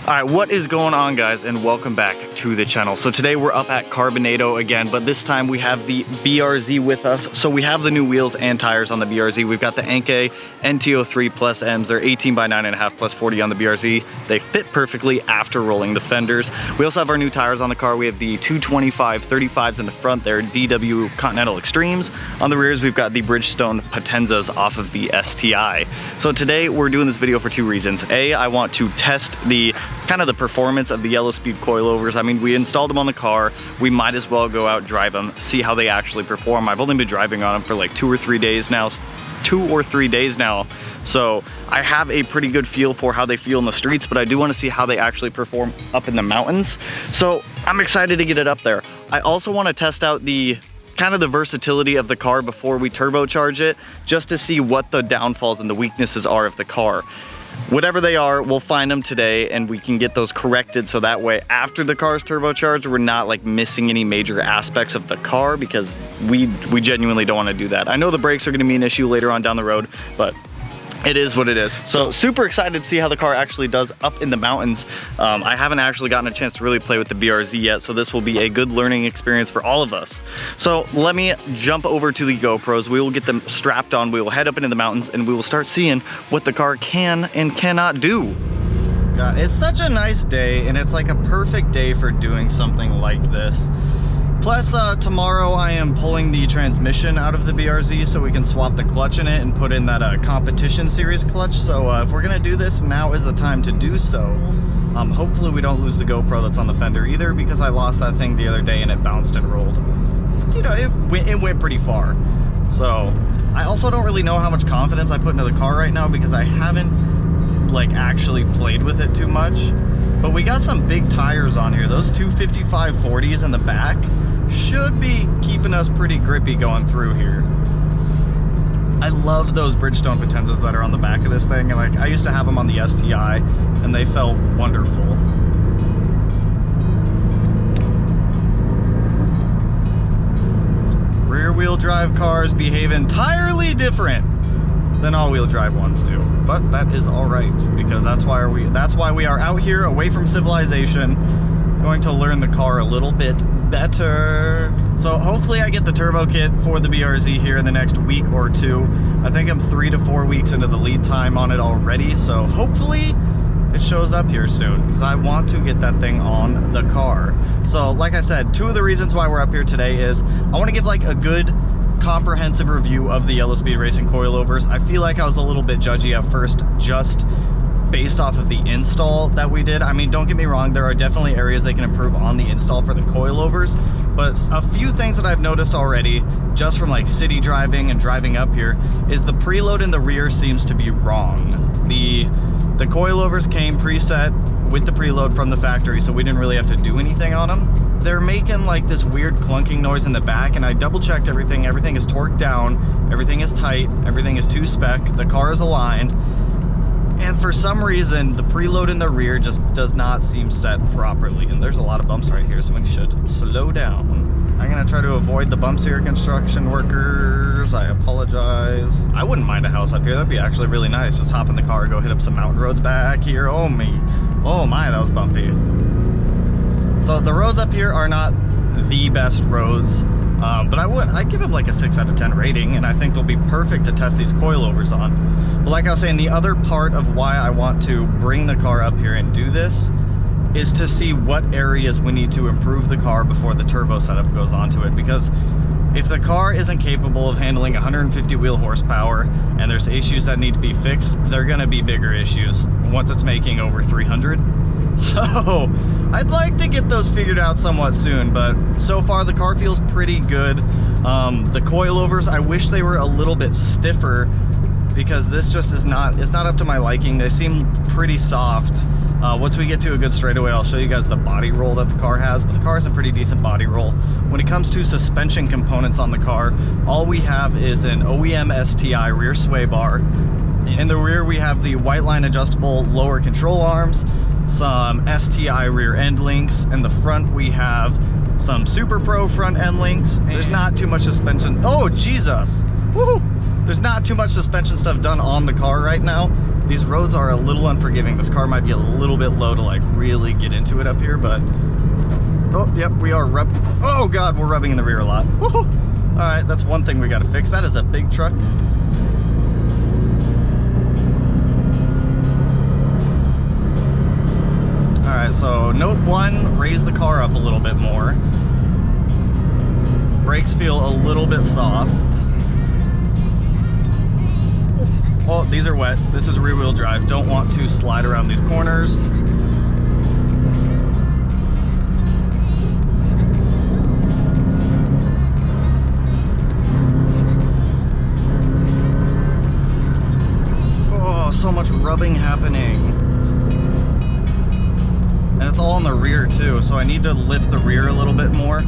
Alright, what is going on, guys, and welcome back to the channel. So today we're up at Carbonado again, but this time we have the BRZ with us. So we have the new wheels and tires on the BRZ. We've got the Enkei NT03 Plus M's. They're 18 by 9.5 plus 40 on the BRZ. They fit perfectly after rolling the fenders. We also have our new tires on the car. We have the 225 35s in the front. They're DW Continental Extremes. On the rears, we've got the Bridgestone Potenzas off of the STI. So today we're doing this video for two reasons. A, I want to test the kind of the performance of the yellow speed coilovers. I mean, we installed them on the car. We might as well go out, drive them, see how they actually perform. I've only been driving on them for like 2 or 3 days now. So I have a pretty good feel for how they feel in the streets, but I do want to see how they actually perform up in the mountains. So I'm excited to get it up there. I also want to test out the kind of the versatility of the car before we turbocharge it, just to see what the downfalls and the weaknesses are of the car. Whatever they are, we'll find them today and we can get those corrected, so that way after the car's turbocharged, we're not like missing any major aspects of the car, because we genuinely don't want to do that. I know the brakes are going to be an issue later on down the road, but it is what it is. So super excited to see how the car actually does up in the mountains. I haven't actually gotten a chance to really play with the BRZ yet, so this will be a good learning experience for all of us. So let me jump over to the GoPros. We will get them strapped on. We will head up into the mountains and we will start seeing what the car can and cannot do. God, it's such a nice day, and it's like a perfect day for doing something like this. Plus, tomorrow I am pulling the transmission out of the BRZ so we can swap the clutch in it and put in that competition series clutch. So if we're gonna do this, now is the time to do so. Hopefully we don't lose the GoPro that's on the fender either, because I lost that thing the other day and it bounced and rolled. You know, it went pretty far. So I also don't really know how much confidence I put into the car right now, because I haven't like actually played with it too much. But we got some big tires on here. Those 255 40s in the back should be keeping us pretty grippy going through here. I love those Bridgestone Potenzas that are on the back of this thing. And like, I used to have them on the STI and they felt wonderful. Rear wheel drive cars behave entirely different than all-wheel drive ones do, but that is all right, because that's why we are out here away from civilization, going to learn the car a little bit better. So hopefully I get the turbo kit for the BRZ here in the next week or two. I think I'm 3 to 4 weeks into the lead time on it already, so hopefully it shows up here soon, because I want to get that thing on the car. So like I said, two of the reasons why we're up here today is I want to give like a good comprehensive review of the yellow speed racing coilovers. I feel like I was a little bit judgy at first, just based off of the install that we did. I mean, don't get me wrong, there are definitely areas they can improve on the install for the coilovers, but a few things that I've noticed already, just from like city driving and driving up here, is the preload in the rear seems to be wrong. The coilovers came preset with the preload from the factory, so we didn't really have to do anything on them. They're making like this weird clunking noise in the back, and I double checked everything. Everything is torqued down, everything is tight, everything is to spec, the car is aligned. And for some reason, the preload in the rear just does not seem set properly. And there's a lot of bumps right here, so we should slow down. I'm gonna try to avoid the bumps here, construction workers. I apologize. I wouldn't mind a house up here. That'd be actually really nice. Just hop in the car, go hit up some mountain roads back here. Oh my, that was bumpy. So the roads up here are not the best roads, but I'd give them like a 6 out of 10 rating, and I think they'll be perfect to test these coilovers on. But like I was saying, the other part of why I want to bring the car up here and do this is to see what areas we need to improve the car before the turbo setup goes onto it. Because if the car isn't capable of handling 150 wheel horsepower and there's issues that need to be fixed, they're gonna be bigger issues once it's making over 300. So I'd like to get those figured out somewhat soon, but so far the car feels pretty good. The coilovers, I wish they were a little bit stiffer, because this just it's not up to my liking. They seem pretty soft. Once we get to a good straightaway, I'll show you guys the body roll that the car has, but the car has a pretty decent body roll. When it comes to suspension components on the car, all we have is an OEM STI rear sway bar. In the rear, we have the white line adjustable lower control arms, some STI rear end links. In the front, we have some Super Pro front end links. There's not too much suspension. Oh, Jesus. Woo! there's not too much suspension stuff done on the car right now. These roads are a little unforgiving. This car might be a little bit low to like really get into it up here, but oh, yep, we are oh God, we're rubbing in the rear a lot. Woohoo! All right, that's one thing we got to fix. That is a big truck. All right, so note one, raise the car up a little bit more. Brakes feel a little bit soft. Oh, these are wet. This is rear wheel drive. Don't want to slide around these corners. Oh, so much rubbing happening. And it's all on the rear too, so I need to lift the rear a little bit more.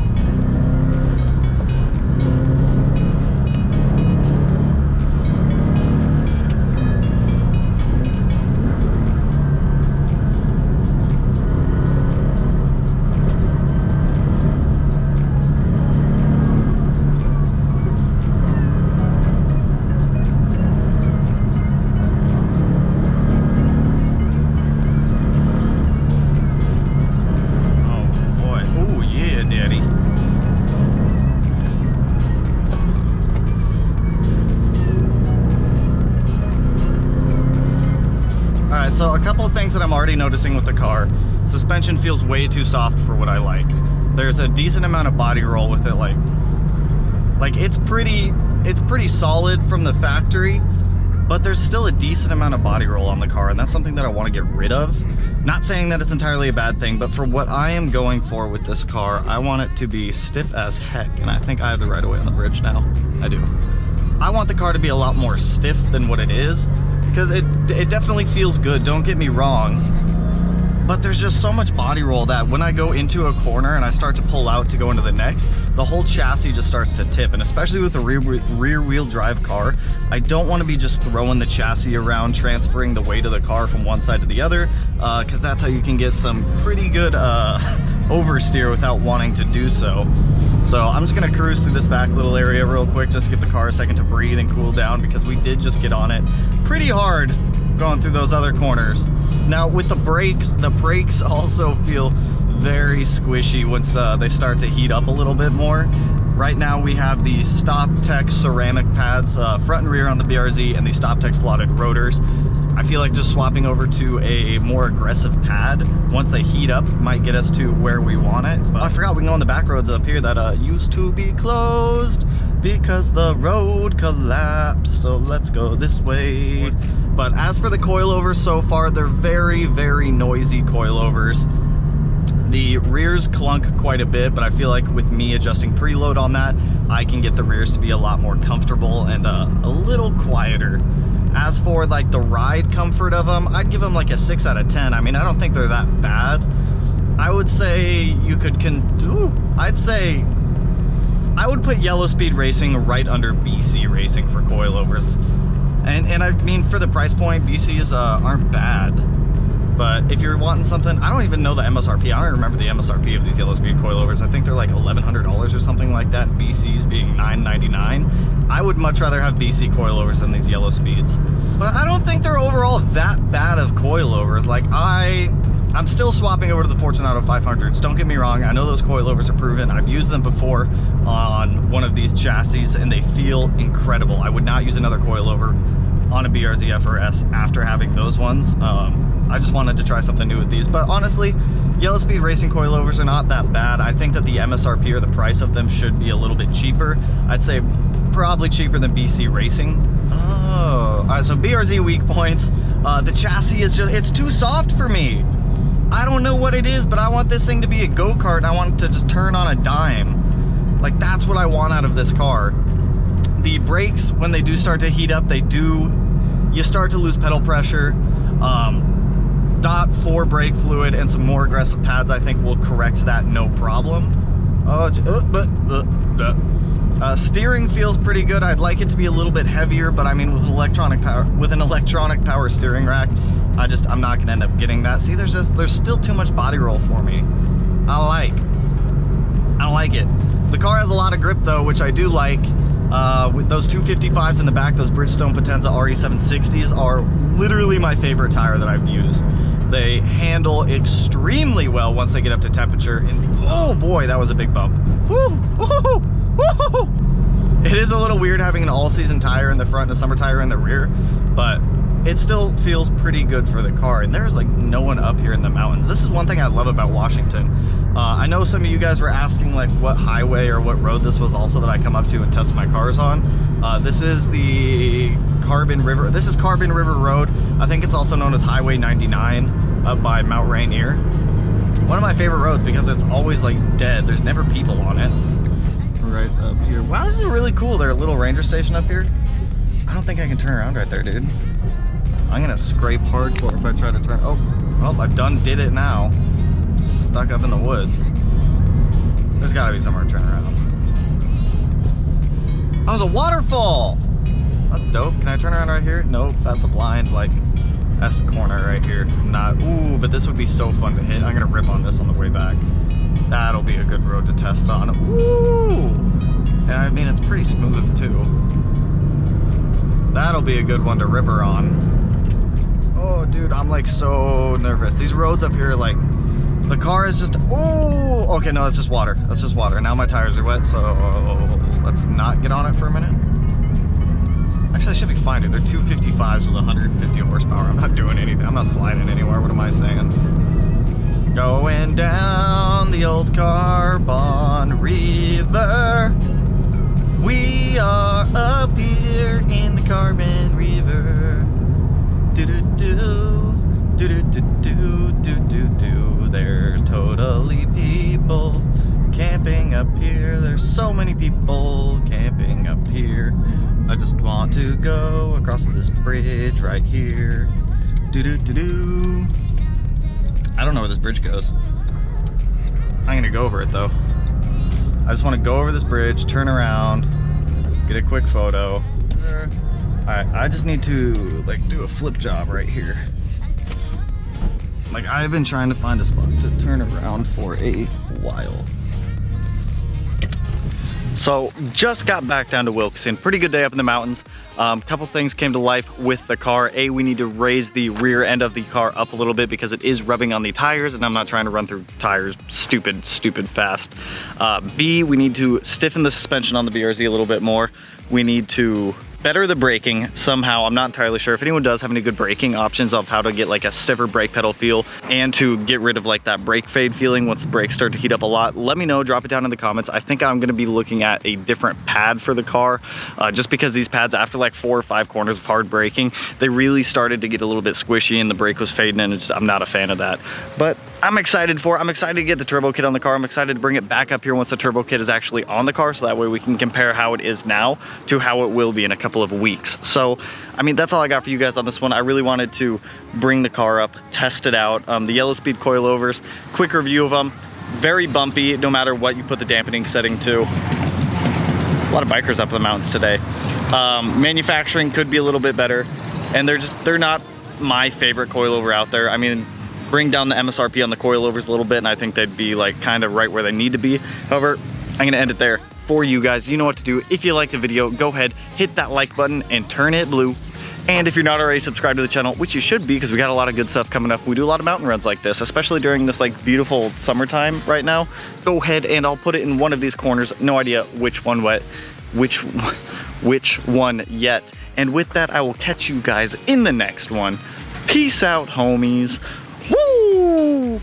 So a couple of things that I'm already noticing with the car. Suspension feels way too soft for what I like. There's a decent amount of body roll with it, like it's pretty solid from the factory, but there's still a decent amount of body roll on the car, and that's something that I want to get rid of. Not saying that it's entirely a bad thing, but for what I am going for with this car, I want it to be stiff as heck, and I think I have the right of way on the bridge now. I do. I want the car to be a lot more stiff than what it is, because it definitely feels good, don't get me wrong, but there's just so much body roll that when I go into a corner and I start to pull out to go into the next, the whole chassis just starts to tip. And especially with a rear wheel drive car, I don't want to be just throwing the chassis around, transferring the weight of the car from one side to the other, because that's how you can get some pretty good oversteer without wanting to do so. So I'm just gonna cruise through this back little area real quick, just to give the car a second to breathe and cool down, because we did just get on it pretty hard going through those other corners. Now with the brakes also feel very squishy once they start to heat up a little bit more. Right now we have the StopTech ceramic pads, front and rear on the BRZ, and the StopTech slotted rotors. I feel like just swapping over to a more aggressive pad once they heat up might get us to where we want it. But I forgot we can go on the back roads up here that used to be closed because the road collapsed. So let's go this way. But as for the coilovers so far, they're very, very noisy coilovers. The rears clunk quite a bit, but I feel like with me adjusting preload on that, I can get the rears to be a lot more comfortable and a little quieter. As for like the ride comfort of them, I'd give them like a 6 out of 10. I mean, I don't think they're that bad. I would say you could I'd say I would put Yellow Speed Racing right under BC Racing for coilovers. And I mean, for the price point, BCs aren't bad. But if you're wanting something, I don't even know the MSRP. I don't remember the MSRP of these Yellow Speed coilovers. I think they're like $1,100 or something like that. BCs being $999. I would much rather have BC coilovers than these Yellow Speeds. But I don't think they're overall that bad of coilovers. Like I'm still swapping over to the Fortunato 500s. Don't get me wrong. I know those coilovers are proven. I've used them before on one of these chassis and they feel incredible. I would not use another coilover on a BRZ FRS after having those ones. I just wanted to try something new with these, but honestly, Yellow Speed Racing coilovers are not that bad. I think that the MSRP or the price of them should be a little bit cheaper. I'd say probably cheaper than BC Racing. Oh, all right, so BRZ Weak Points. The chassis is it's too soft for me. I don't know what it is, but I want this thing to be a go-kart. I want it to just turn on a dime. Like, that's what I want out of this car. The brakes, when they do start to heat up, you start to lose pedal pressure. .4 brake fluid and some more aggressive pads I think will correct that, no problem. Steering feels pretty good. I'd like it to be a little bit heavier, but I mean, with an electronic power steering rack, I'm not gonna end up getting that. See, there's still too much body roll for me. I don't like it. The car has a lot of grip though, which I do like. With those 255s in the back, those Bridgestone Potenza RE760s are literally my favorite tire that I've used. They handle extremely well once they get up to temperature. And oh boy, that was a big bump. Woo, woo, woo. It is a little weird having an all-season tire in the front and a summer tire in the rear, but it still feels pretty good for the car. And there's like no one up here in the mountains. This is one thing I love about Washington. I know some of you guys were asking like what highway or what road this was also that I come up to and test my cars on. This is the Carbon River. This is Carbon River Road. I think it's also known as Highway 99 up by Mount Rainier. One of my favorite roads because it's always like dead. There's never people on it. Right up here. Wow, this is really cool. There's a little ranger station up here. I don't think I can turn around right there, dude. I'm gonna scrape hardcore if I try to turn. Oh, well, I've did it now. Stuck up in the woods. There's gotta be somewhere to turn around. Oh, there's a waterfall! That's dope. Can I turn around right here? Nope, that's a blind, like, S corner right here. Not, ooh, but this would be so fun to hit. I'm gonna rip on this on the way back. That'll be a good road to test on. Ooh! And I mean, it's pretty smooth too. That'll be a good one to rip her on. Oh, dude, I'm like so nervous. These roads up here, like, the car is just, oh, okay, no, that's just water. That's just water. Now my tires are wet, so let's not get on it for a minute. Actually, I should be fine, dude. They're 255s with 150 horsepower. I'm not doing anything. I'm not sliding anywhere. What am I saying? Going down the old Carbon River. We are up here in the Carbon River. Do-do-do, do-do-do-do, do-do-do. There's totally people camping up here. There's so many people camping up here. I just want to go across this bridge right here. Do-do-do-do. I don't know where this bridge goes. I'm gonna go over it though. I just want to go over this bridge, turn around, get a quick photo. Alright, I just need to like do a flip job right here. Like, I've been trying to find a spot to turn around for a while. So, just got back down to Wilkeston. Pretty good day up in the mountains. Couple things came to life with the car. A, we need to raise the rear end of the car up a little bit because it is rubbing on the tires, and I'm not trying to run through tires stupid fast. B, we need to stiffen the suspension on the BRZ a little bit more. We need to better the braking somehow. I'm not entirely sure if anyone does have any good braking options of how to get like a stiffer brake pedal feel and to get rid of like that brake fade feeling once the brakes start to heat up a lot. Let me know, drop it down in the comments. I think I'm gonna be looking at a different pad for the car just because these pads, after like 4 or 5 corners of hard braking, they really started to get a little bit squishy and the brake was fading, and I'm not a fan of that. But I'm excited to get the turbo kit on the car. I'm excited to bring it back up here once the turbo kit is actually on the car, so that way we can compare how it is now to how it will be in a couple of weeks. So, I mean, that's all I got for you guys on this one. I really wanted to bring the car up, test it out. The Yellow Speed coilovers, quick review of them. Very bumpy, no matter what you put the dampening setting to. A lot of bikers up in the mountains today. Manufacturing could be a little bit better, and they're not my favorite coilover out there. I mean, bring down the MSRP on the coilovers a little bit and I think they'd be like kind of right where they need to be. However, I'm gonna end it there for you guys. You know what to do. If you like the video, go ahead, hit that like button and turn it blue. And if you're not already subscribed to the channel, which you should be because we got a lot of good stuff coming up. We do a lot of mountain runs like this, especially during this like beautiful summertime right now. Go ahead and I'll put it in one of these corners. No idea which one yet. And with that, I will catch you guys in the next one. Peace out, homies. Woo!